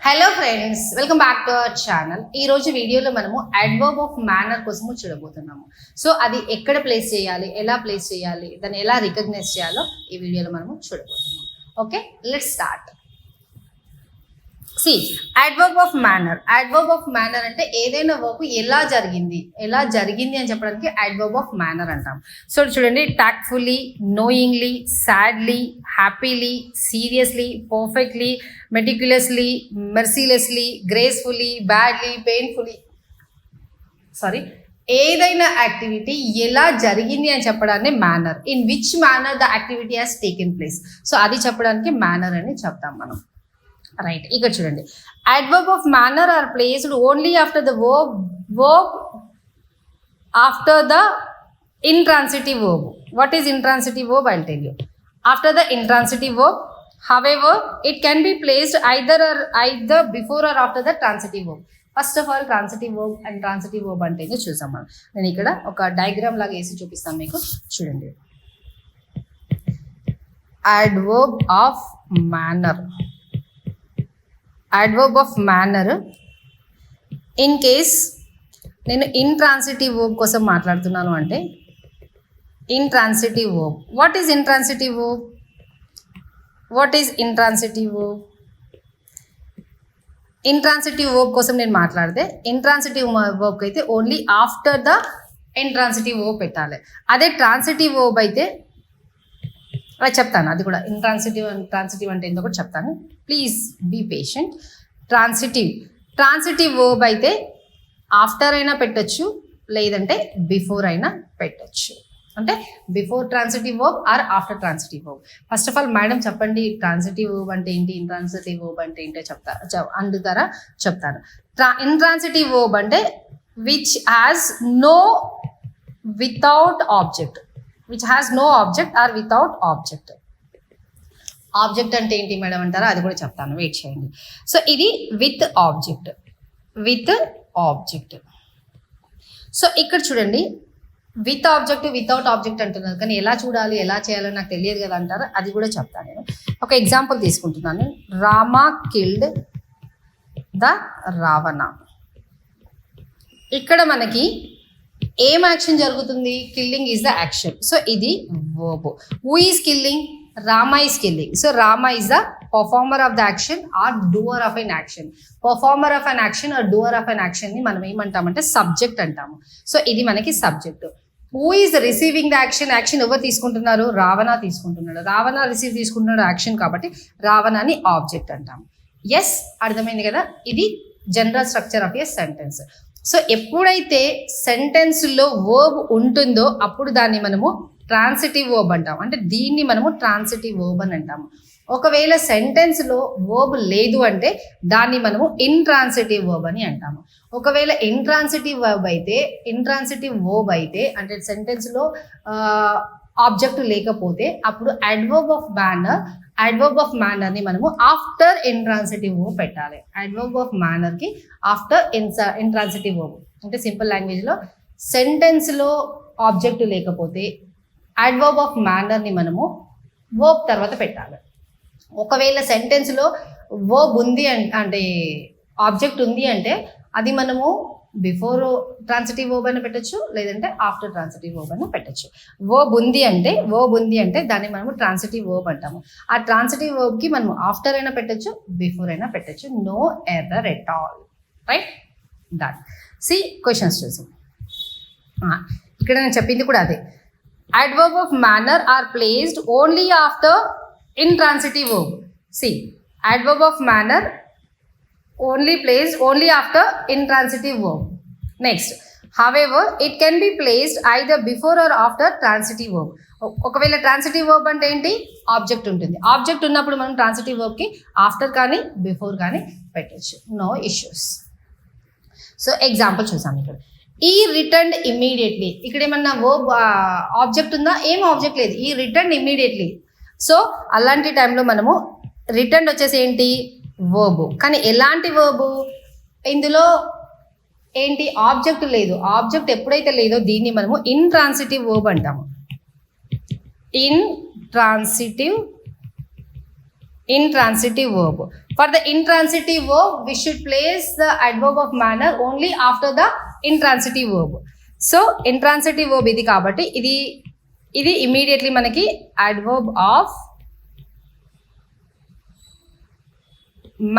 Hello friends, welcome back to our channel. ఈ రోజు వీడియోలో మనము అడ్వర్బ్ ఆఫ్ మేనర్ కోసము చూడబోతున్నాము. సో అది ఎక్కడ ప్లేస్ చేయాలి, ఎలా ప్లేస్ చేయాలి, దాన్ని ఎలా రికగ్నైజ్ చేయాలో ఈ వీడియోలో మనము చూడబోతున్నాము. Okay, let's start. Adverb of manner. Adverb of manner అంటే ఏదైనా వర్క్ ఎలా జరిగింది అని చెప్పడానికి అడ్వర్బ్ ఆఫ్ మేనర్ అంటాం. సో చూడండి, tactfully, knowingly, sadly, happily, seriously, perfectly, meticulously, mercilessly, gracefully, badly, painfully, ఏదైనా యాక్టివిటీ ఎలా జరిగింది అని చెప్పడాన్ని manner. In which manner the activity has taken place. So అది చెప్పడానికి మేనర్ అని చెప్తాం మనం. రైట్, ఇక్కడ చూడండి, adverb of manner are placed only after the verb after the intransitive verb. What is intransitive verb? I'll tell you. After the intransitive verb, however, it can be placed either before or after the transitive verb. First of all transitive verb and transitive verb అంటే చూసాం మనం. నేను ఇక్కడ ఒక diagram లాగా వేసి చూపిస్తాను మీకు, చూడండి. Adverb of manner. Adverb of manner in case నేను ఇంట్రాన్సిటివ్ వర్బ్ కోసం మాట్లాడుతున్నాను అంటే intransitive verb. What is intransitive verb? Intransitive verb కోసం నేను మాట్లాడితే ఇంట్రాన్సిటివ్ వర్బ్ అయితే only after the intransitive verb పెట్టాలి. అదే ట్రాన్సిటివ్ వర్బ్ అయితే అది చెప్తాను, అది కూడా ట్రాన్సిటివ్ అంటే ఏంటో కూడా చెప్తాను. Please be patient. Transitive verb అయితే ఆఫ్టర్ అయినా పెట్టచ్చు, లేదంటే బిఫోర్ అయినా పెట్టచ్చు. అంటే before transitive verb or after transitive verb. First of all madam చెప్పండి, ట్రాన్సిటివ్ వర్బ్ అంటే ఏంటి, ఇంట్రాన్సిటివ్ వర్బ్ అంటే ఏంటో అందుతారా? చెప్తాను. ఇంట్రాన్సిటివ్ వర్బ్ అంటే which has no without object, which has no object or without object. Object అంటే ఏంటి మేడం అంటారా? అది కూడా చెప్తాను, వెయిట్ చేయండి. సో ఇది విత్ ఆబ్జెక్ట్. సో ఇక్కడ చూడండి, విత్ ఆబ్జెక్ట్, వితౌట్ ఆబ్జెక్ట్ అంటున్నారు, కానీ ఎలా చూడాలి, ఎలా చేయాలో నాకు తెలియదు కదా అంటారా? అది కూడా చెప్తాను. నేను ఒక ఎగ్జాంపుల్ తీసుకుంటున్నాను. Rama killed the Ravana. ఇక్కడ మనకి ఏం యాక్షన్ జరుగుతుంది? Killing is the action. So ఇది verb. Who is killing? Rama is killing. So Rama is the performer of the action or doer of an action. Performer of an action or doer of an action ని మనం ఏమంటామంటే subject అంటాము. So ఇది మనకి subject. Who is receiving the action? Action ఎవరు తీసుకుంటున్నారు? రావణ తీసుకుంటున్నాడు. రావణ తీసుకుంటున్నాడు యాక్షన్, కాబట్టి రావణని ఆబ్జెక్ట్ అంటాము. ఎస్, అర్థమైంది కదా? ఇది general structure of a sentence. So ఎప్పుడైతే సెంటెన్స్లో వర్బ్ ఉంటుందో అప్పుడు దాన్ని మనము ట్రాన్సిటివ్ వర్బ్ అంటాం. అంటే దీన్ని మనము ట్రాన్సిటివ్ వర్బ్ అని అంటాము. ఒకవేళ సెంటెన్స్లో వర్బ్ లేదు అంటే దాన్ని మనము ఇంట్రాన్సిటివ్ వర్బ్ అని అంటాము. ఒకవేళ ఇంట్రాన్సిటివ్ వర్బ్ అయితే అంటే సెంటెన్స్లో ఆబ్జెక్ట్ లేకపోతే అప్పుడు అడ్వర్బ్ ఆఫ్ మేనర్ని మనము ఆఫ్టర్ ఇంట్రాన్సిటివ్ వర్బ్ పెట్టాలి. అడ్వర్బ్ ఆఫ్ మేనర్కి ఆఫ్టర్ ఇంట్రాన్సిటివ్ వర్బ్. అంటే సింపుల్ లాంగ్వేజ్లో సెంటెన్స్లో ఆబ్జెక్ట్ లేకపోతే అడ్వర్బ్ ఆఫ్ మేనర్ని మనము వర్బ్ తర్వాత పెట్టాలి. ఒకవేళ సెంటెన్స్లో వర్బ్ ఉంది అంటే ఆబ్జెక్ట్ ఉంది అంటే అది మనము బిఫోర్ ట్రాన్సిటివ్ వర్బ్ అని పెట్టచ్చు, లేదంటే ఆఫ్టర్ ట్రాన్సిటివ్ వర్బ్ అని పెట్టచ్చు. వర్బ్ ఉంది అంటే దాన్ని మనము ట్రాన్సిటివ్ వర్బ్ అంటాము. ఆ ట్రాన్సిటివ్ వర్బ్కి మనము ఆఫ్టర్ అయినా పెట్టచ్చు, బిఫోర్ అయినా పెట్టచ్చు. No error at all. Right, done. C questions చూసాం. ఇక్కడ నేను చెప్పింది కూడా అదే. Adverb of manner are placed only after intransitive verb. See, adverb of manner only after intransitive verb. Next, however, it can be placed either before or after transitive verb. ఒకవేళ transitive verb అంటే ఏంటి? Object ఉంటుంది. Object ఉన్నప్పుడు మనం transitive వర్బ్కి after కానీ before కానీ పెట్టచ్చు. No issues. So example చూసాం ఇక్కడ. ఈ రిటర్న్ ఇమ్మీడియట్లీ. ఇక్కడ ఏమన్నా వర్బ్ ఆబ్జెక్ట్ ఉందా? ఏం ఆబ్జెక్ట్ లేదు. ఈ రిటర్న్ ఇమ్మీడియట్లీ. సో అలాంటి టైంలో మనము రిటర్న్ వచ్చేసి ఏంటి? వర్బ్. కానీ ఎలాంటి వర్బ్? ఇందులో ఏంటి? ఆబ్జెక్ట్ లేదు. ఆబ్జెక్ట్ ఎప్పుడైతే లేదో దీన్ని మనము ఇంట్రాన్సిటివ్ వర్బ్ అంటాము. Intransitive verb. For the intransitive verb, we should place the adverb of manner only after the intransitive verb. So intransitive verb ఇది కాబట్టి ఇది immediately మనకి adverb of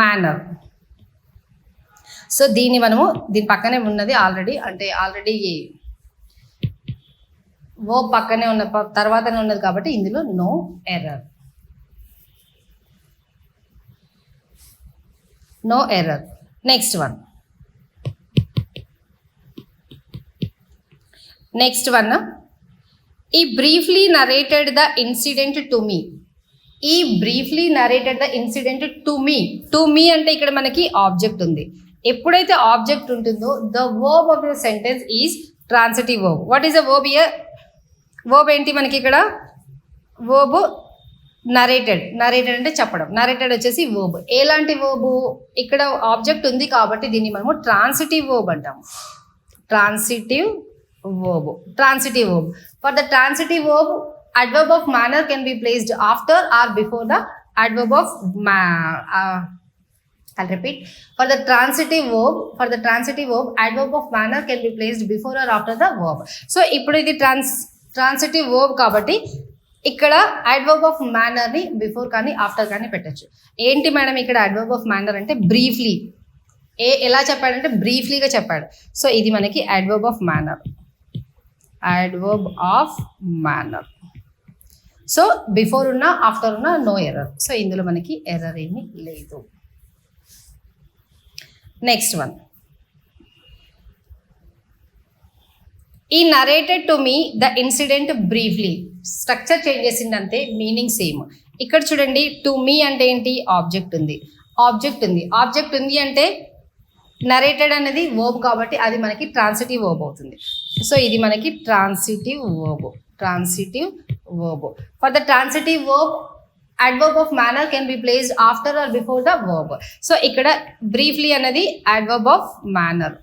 manner. సో దీన్ని మనము దీని పక్కనే ఉన్నది ఆల్రెడీ verb పక్కనే ఉన్న తర్వాతనే ఉన్నది కాబట్టి ఇందులో no error. No error. Next one. He briefly narrated the incident to me. He briefly narrated the incident to me. To me అంటే ఇక్కడ మనకి ఆబ్జెక్ట్ ఉంది. ఎప్పుడైతే ఆబ్జెక్ట్ ఉంటుందో the verb of the sentence is transitive verb. What is the verb here? Verb ఏంటి మనకి ఇక్కడ? Verb narrated అంటే చెప్పడం. నరేటెడ్ వచ్చేసి వర్బ్. ఎలాంటి వర్బ్? ఇక్కడ ఆబ్జెక్ట్ ఉంది కాబట్టి దీన్ని మనము ట్రాన్సిటివ్ వర్బ్ అంటాము. Transitive verb. For the transitive verb adverb of manner can be placed after or before the adverb of I'll repeat. For the transitive verb adverb of manner can be placed before or after the verb. So ఇప్పుడు ఇది transitive verb కాబట్టి ఇక్కడ adverb of manner ని before కానీ after కానీ పెట్టచ్చు. ఏంటి madam ఇక్కడ adverb of manner అంటే బ్రీఫ్లీ. ఎలా చెప్పాడంటే బ్రీఫ్లీగా చెప్పాడు. సో ఇది మనకి adverb of manner. So before ఉన్నా ఆఫ్టర్ ఉన్నా నో ఎర్రర్. సో ఇందులో మనకి ఎర్రర్ ఏమీ లేదు. Next one. He narrated to me the incident briefly. Structure change చేసిందంటే మీనింగ్ సేమ్. ఇక్కడ చూడండి టు మీ అంటే ఏంటి? ఆబ్జెక్ట్ ఉంది అంటే నరేటెడ్ అనేది వర్బ్ కాబట్టి అది మనకి ట్రాన్సిటివ్ వర్బ్ అవుతుంది. సో ఇది మనకి transitive verb. For the transitive verb adverb of manner can be placed after or before the verb. So ఇక్కడ బ్రీఫ్లీ అనేది adverb of manner.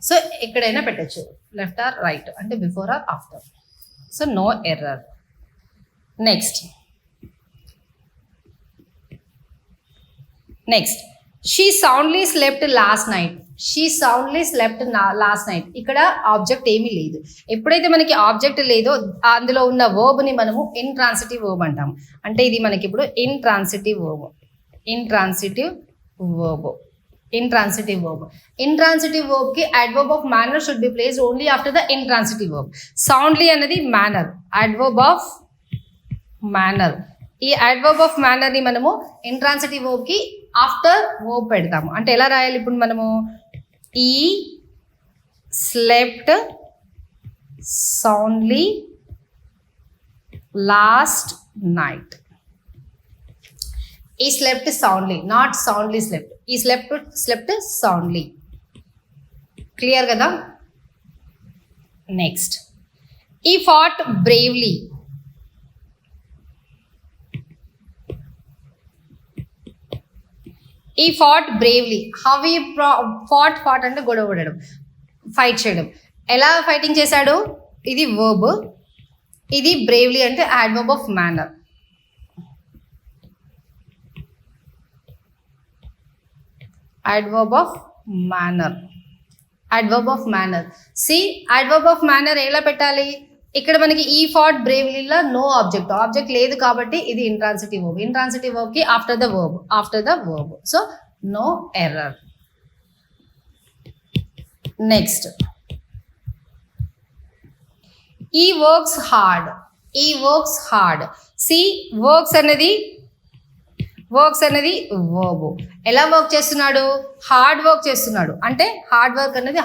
సో ఎక్కడైనా పెట్టచ్చు, లెఫ్ట్ ఆర్ రైట్ అంటే before or after. So no error. Next she soundly slept last night. ఇక్కడ object ఏమీ లేదు. ఎప్పుడైతే మనకి ఆబ్జెక్ట్ లేదో అందులో ఉన్న వర్బ్ని మనము ఇంట్రాన్సిటివ్ వర్బ్ అంటాము. అంటే ఇది మనకి ఇప్పుడు ఇంట్రాన్సిటివ్ వర్బ్. Intransitive verb కి adverb of manner should be placed only after the intransitive verb. Soundly అనేది manner, adverb of manner. ఈ adverb of manner ని మనము intransitive verb కి after verb పెడతాము. అంటే ఎలా రాయాలి ఇప్పుడు మనము? ఈ slept soundly last night. He slept soundly, not soundly slept. He slept soundly. Clear kada? Next. He fought bravely. How he fought అంటే గొడవ పడడం, ఫైట్ చేయడం. ఎలా ఫైటింగ్ చేశాడు? ఇది verb. ఇది bravely అంటే adverb of manner. adverb of manner. See, adverb of manner ఎలా పెట్టాలి? ఇక్కడ మనకి ఈ ఫాట్ బ్రేవ్లీలో నో ఆబ్జెక్ట్ లేదు కాబట్టి ఇది ఇంట్రాన్సిటివ్ వర్బ్ కి after the verb. So no error. Next, he works hard. సి వర్క్స్ అనేది వర్బ్. ఎలా వర్క్ చేస్తున్నాడు? హార్డ్ వర్క్ చేస్తున్నాడు. అంటే హార్డ్ వర్క్ అనేది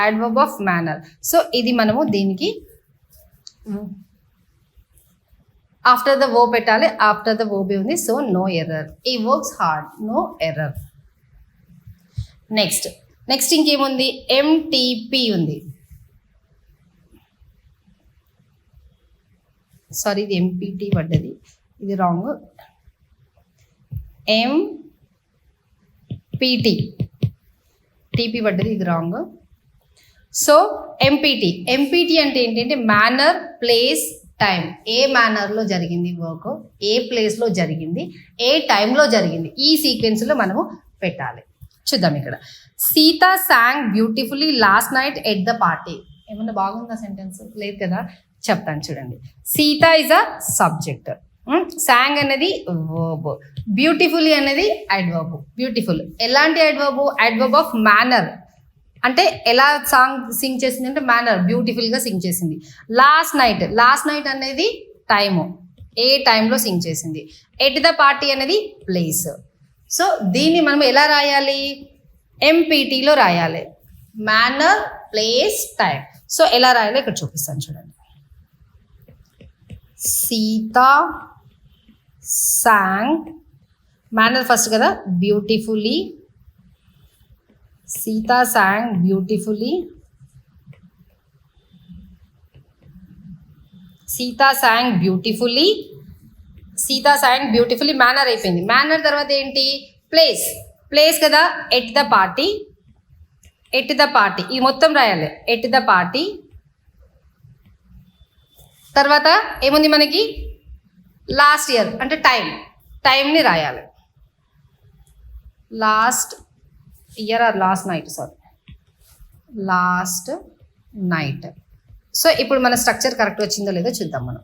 adverb of manner. సో ఇది మనము దీనికి ఆఫ్టర్ ద వర్బ్ పెట్టాలి. ఆఫ్టర్ ద వర్బ్ ఉంది. So no error. He works hard, no error. Next ఇంకేముంది? ఎంటీపీ ఉంది. సారీ, ఇది ఎంపీటీ పడ్డది, ఇది రాంగ్. ఎంపీటీ టీపీ పడ్డది, ఇది రాంగ్. సో ఎంపీటీ అంటే ఏంటంటే మేనర్, ప్లేస్, టైం. ఏ మేనర్లో జరిగింది వర్క్, ఏ ప్లేస్లో జరిగింది, ఏ టైంలో జరిగింది, ఈ సీక్వెన్స్లో మనము పెట్టాలి. చూద్దాం ఇక్కడ. Sita song beautifully last night at the party. ఏమన్నా బాగుందా సెంటెన్స్? లేదు కదా, చెప్తాను చూడండి. Sita is a subject, song అనేది వర్బ్, బ్యూటిఫుల్లీ అనేది అడ్వర్బ్. బ్యూటిఫుల్ ఎలాంటి అడ్వర్బ్? Adverb of manner. అంటే ఎలా సింగ్ చేసింది అంటే మేనర్, బ్యూటిఫుల్గా సింగ్ చేసింది. లాస్ట్ నైట్ అనేది టైము, ఏ టైంలో సింగ్ చేసింది. ఎట్ ద పార్టీ అనేది ప్లేస్. సో దీన్ని మనం ఎలా రాయాలి? ఎంపీటీలో రాయాలి. Manner, place, time. సో ఎలా రాయాలో ఇక్కడ చూపిస్తాను చూడండి. సీత సాంగ్, మేనర్ ఫస్ట్ కదా, beautifully. Sita song beautifully. Sita song beautifully. Sita song beautifully manner అయిపోయింది. మేనర్ తర్వాత ఏంటి? ప్లేస్ కదా, ఎట్ ద పార్టీ. ఇది మొత్తం రాయాలి. ఎట్ ద పార్టీ తర్వాత ఏముంది మనకి? లాస్ట్ ఇయర్ అంటే టైంని రాయాలి. Last year are last night. So ఇప్పుడు మన స్ట్రక్చర్ కరెక్ట్ వచ్చిందో లేదో చూద్దాం మనం.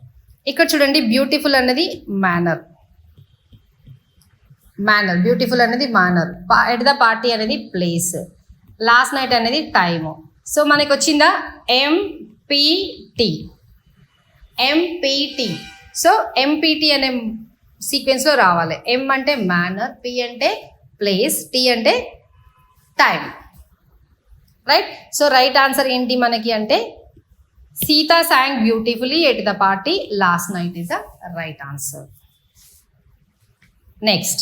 ఇక్కడ చూడండి, బ్యూటిఫుల్ అనేది మేనర్, బ్యూటిఫుల్ అనేది మేనర్, ఎట్ ద పార్టీ అనేది ప్లేస్, లాస్ట్ నైట్ అనేది టైము. సో మనకి వచ్చిందా? ఎంపీటీ. సో ఎంపీటీ అనే సీక్వెన్స్లో రావాలి. ఎం అంటే మేనర్, పి అంటే ప్లేస్, టీ అంటే time. Right. So right answer ఏంటి మనకి అంటే Sita song beautifully at the party last night is the right answer. Next,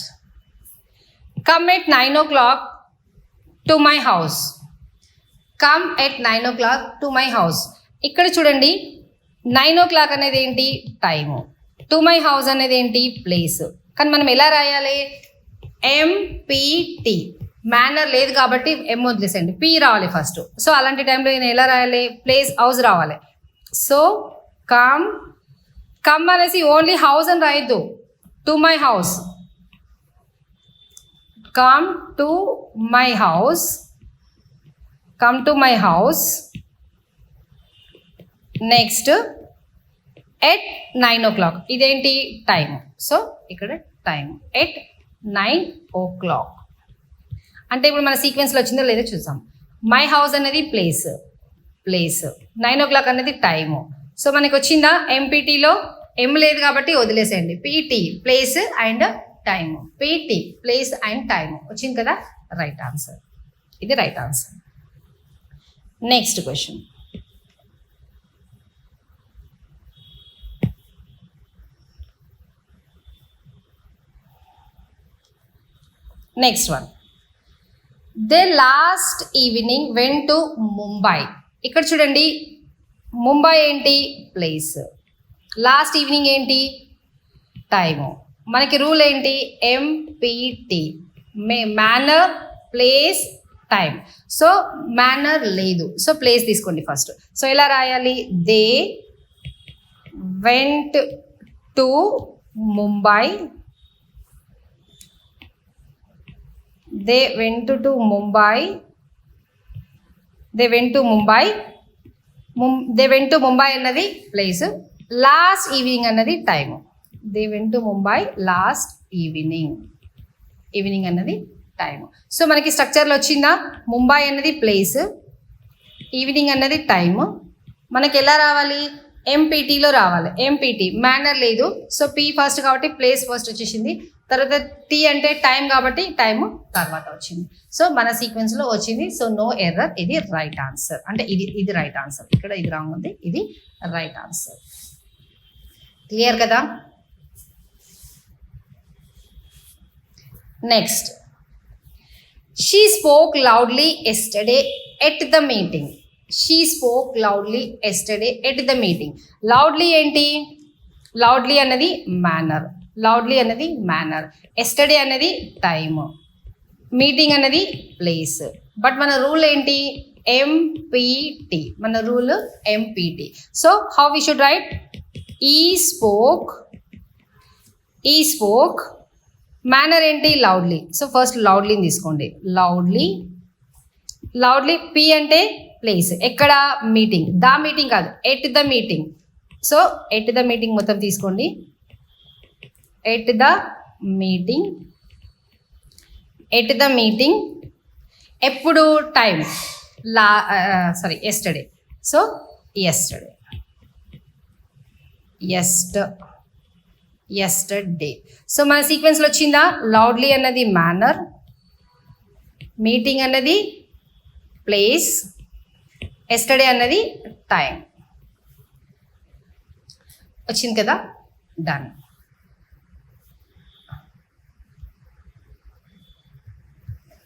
come at 9 o'clock to my house. Come at 9 o'clock to my house. ఇక్కడ చూడండి, 9 o'clock అనేది ఏంటి? Time. To my house అనేది ఏంటి? Place. కానీ మనం ఎలా రాయాలి? ఎంపీటీ. మేనర్ లేదు కాబట్టి ఎం వదిలేసండి, పి రావాలి ఫస్ట్. సో అలాంటి టైంలో నేను ఎలా రాయాలి? ప్లేస్, హౌస్ రావాలి. సో కమ్ అనేసి ఓన్లీ హౌస్ అని రాయద్దు. To my house. Come to my house. Next, at 9 o'clock. ఇదేంటి? టైము. సో ఇక్కడ టైం ఎట్ 9 o'clock. అంటే ఇప్పుడు మన సీక్వెన్స్లో వచ్చిందో లేదో చూద్దాం. మై హౌస్ అనేది ప్లేస్, 9 o'clock అనేది టైము. సో మనకి వచ్చిందా? ఎంపీటీలో ఎం లేదు కాబట్టి వదిలేసేయండి. PT, place and time. PT, place and time వచ్చింది కదా, రైట్ ఆన్సర్. ఇది right answer. Next question. Next one. They last evening went to Mumbai. ఇక్కడ చూడండి, ముంబై ఏంటి? ప్లేస్. లాస్ట్ ఈవినింగ్ ఏంటి? టైము. మనకి రూల్ ఏంటి? MPT, manner, place, time. So manner లేదు, సో ప్లేస్ తీసుకోండి ఫస్ట్. సో ఎలా రాయాలి? They went to Mumbai. They went to Mumbai. అన్నది ప్లేస్, లాస్ట్ ఈవినింగ్ అన్నది time. They went to Mumbai last evening అన్నది టైము. సో మనకి స్ట్రక్చర్లో వచ్చిందా? ముంబై అన్నది ప్లేస్, ఈవినింగ్ అన్నది టైము. మనకి ఎలా రావాలి? ఎంపీటీలో రావాలి. ఎంపీటీ మేనర్ లేదు, సో పీ ఫస్ట్ కాబట్టి ప్లేస్ ఫస్ట్ వచ్చేసింది. తర్వాత టీ అంటే టైం కాబట్టి టైము తర్వాత వచ్చింది. సో మన సీక్వెన్స్లో వచ్చింది. సో నో ఎర్రర్, ఇది రైట్ ఆన్సర్. అంటే ఇది రైట్ ఆన్సర్. ఇక్కడ ఇది రాంగ్ ఉంది, ఇది రైట్ ఆన్సర్. క్లియర్ కదా? Next, she spoke loudly yesterday at the meeting. Loudly ఏంటి? లౌడ్లీ అనేది మేనర్. ఎస్టర్డే అనేది టైము. మీటింగ్ అనేది ప్లేస్. బట్ మన రూల్ ఏంటి? ఎంపీటీ, మన rule MPT. So how we should write? ఈ స్పోక్ మేనర్ ఏంటి? లౌడ్లీ. సో ఫస్ట్ లౌడ్లీని తీసుకోండి. లౌడ్లీ పి అంటే ప్లేస్, ఎక్కడ? మీటింగ్. ద మీటింగ్ కాదు, at the meeting. So at the meeting మొత్తం తీసుకోండి. ఎట్ ద మీటింగ్ ఎప్పుడు? Time yesterday. So yesterday. So మన సీక్వెన్స్లో వచ్చిందా? లౌడ్లీ అన్నది మేనర్, మీటింగ్ అన్నది ప్లేస్, ఎస్టర్డే అన్నది టైం. వచ్చింది కదా? డన్.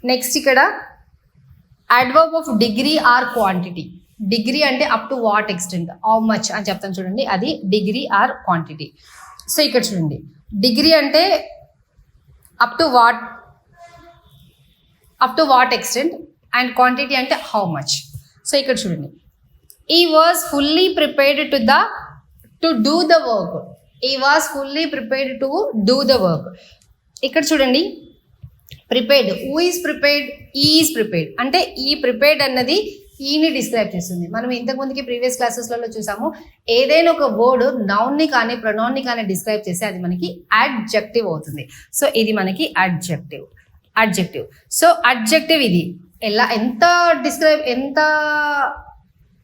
నెక్స్ట్ ఇక్కడ adverb of degree or quantity. Degree అంటే up to what extent, how much అని చెప్తాను చూడండి, అది డిగ్రీ ఆర్ క్వాంటిటీ. సో ఇక్కడ చూడండి, డిగ్రీ అంటే up to what extent and quantity అంటే హౌ మచ్. సో ఇక్కడ చూడండి, he was fully prepared to do the work. He was fully prepared to do the work. ఇక్కడ చూడండి, prepared, who is prepared? Is prepared. అంటే he prepared అన్నది ఈని describe చేస్తుంది. మనం ఇంతకుముందుకి previous క్లాసెస్లలో చూసాము, ఏదైనా ఒక వర్డ్ నౌన్ని కానీ ప్రొనౌన్ని కానీ డిస్క్రైబ్ చేస్తే అది మనకి అడ్జెక్టివ్ అవుతుంది. సో ఇది మనకి అడ్జెక్టివ్. సో అడ్జెక్టివ్ ఇది ఎంత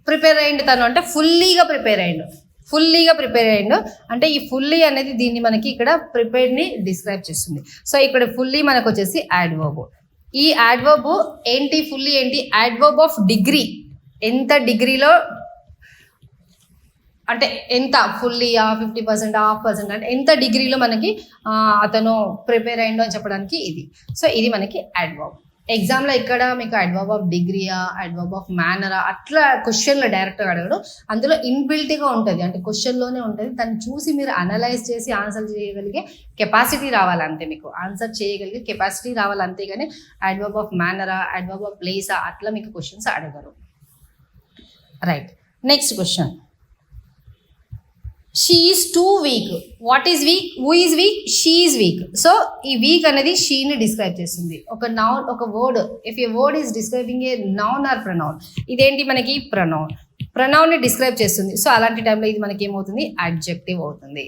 ప్రిపేర్ అయ్యిండు తను అంటే ఫుల్లీగా ప్రిపేర్ అయ్యిండు అంటే ఈ ఫుల్లీ అనేది దీన్ని మనకి ఇక్కడ ప్రిపేర్డ్ని డిస్క్రైబ్ చేస్తుంది. సో ఇక్కడ ఫుల్లీ మనకు వచ్చేసి యాడ్వర్బ్. ఈ యాడ్వర్బ్ ఏంటి? ఫుల్లీ ఏంటి? Adverb of degree. ఎంత డిగ్రీలో అంటే ఎంత? ఫుల్లీయా, 50%, 50% అంటే ఎంత డిగ్రీలో మనకి అతను ప్రిపేర్ అయ్యిండు అని చెప్పడానికి ఇది. సో ఇది మనకి యాడ్వర్బ్. ఎగ్జామ్లో ఇక్కడ మీకు అడ్వర్బ్ ఆఫ్ డిగ్రీయా, అడ్వర్బ్ ఆఫ్ మేనరా అట్లా క్వశ్చన్లో డైరెక్ట్గా అడగడం, అందులో ఇన్బిల్ట్గా ఉంటుంది, అంటే క్వశ్చన్లోనే ఉంటుంది. దాన్ని చూసి మీరు అనలైజ్ చేసి ఆన్సర్ చేయగలిగే కెపాసిటీ రావాలంతే, మీకు ఆన్సర్ చేయగలిగే కెపాసిటీ రావాలంతే. కానీ అడ్వర్బ్ ఆఫ్ మేనరా, అడ్వర్బ్ ఆఫ్ ప్లేసా అట్లా మీకు క్వశ్చన్స్ అడగరు. Right. Next question, she is two week. What is week? Who is week? She is week. So ఈ వీక్ అనేది షీని డిస్క్రైబ్ చేస్తుంది. ఒక నౌన్, ఒక word, if A word is describing a noun are pronoun, ఇదేంటి మనకి? ప్రొనౌన్ని describe చేస్తుంది. So అలాంటి టైంలో ఇది మనకి ఏమవుతుంది? అడ్జెక్టివ్ అవుతుంది.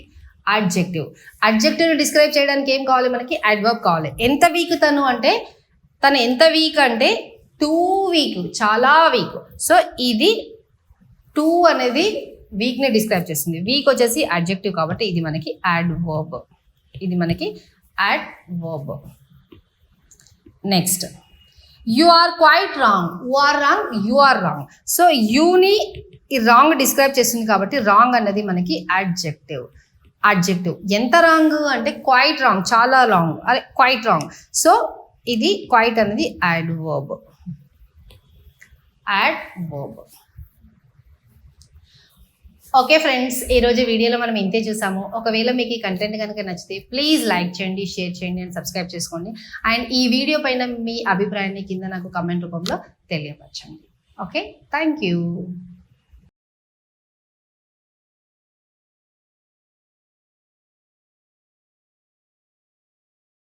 అడ్జెక్టివ్ని డిస్క్రైబ్ చేయడానికి ఏం కావాలి మనకి? అడ్వర్బ్ కావాలి. ఎంత వీక్ తను అంటే, తను ఎంత వీక్ అంటే టూ వీక్, చాలా వీక్. సో ఇది టూ అనేది వీక్ని డిస్క్రైబ్ చేస్తుంది. వీక్ వచ్చేసి అడ్జెక్టివ్ కాబట్టి ఇది మనకి adverb. Next, you are quite wrong. You are wrong. So యూని ఈ రాంగ్ డిస్క్రైబ్ చేస్తుంది కాబట్టి రాంగ్ అన్నది మనకి అడ్జెక్టివ్. ఎంత రాంగ్ అంటే క్వైట్ రాంగ్, చాలా రాంగ్, అదే క్వైట్ రాంగ్. సో ఇది క్వైట్ అనేది యాడ్వర్బ్. ఓకే ఫ్రెండ్స్, ఈరోజు వీడియోలో మనం ఇంతే చూసాము. ఒకవేళ మీకు ఈ కంటెంట్ కనుక నచ్చితే ప్లీజ్ లైక్ చేయండి, షేర్ చేయండి అండ్ సబ్స్క్రైబ్ చేసుకోండి. అండ్ ఈ వీడియో పైన మీ అభిప్రాయాన్ని కింద నాకు కమెంట్ రూపంలో తెలియపరచండి. Okay, thank you.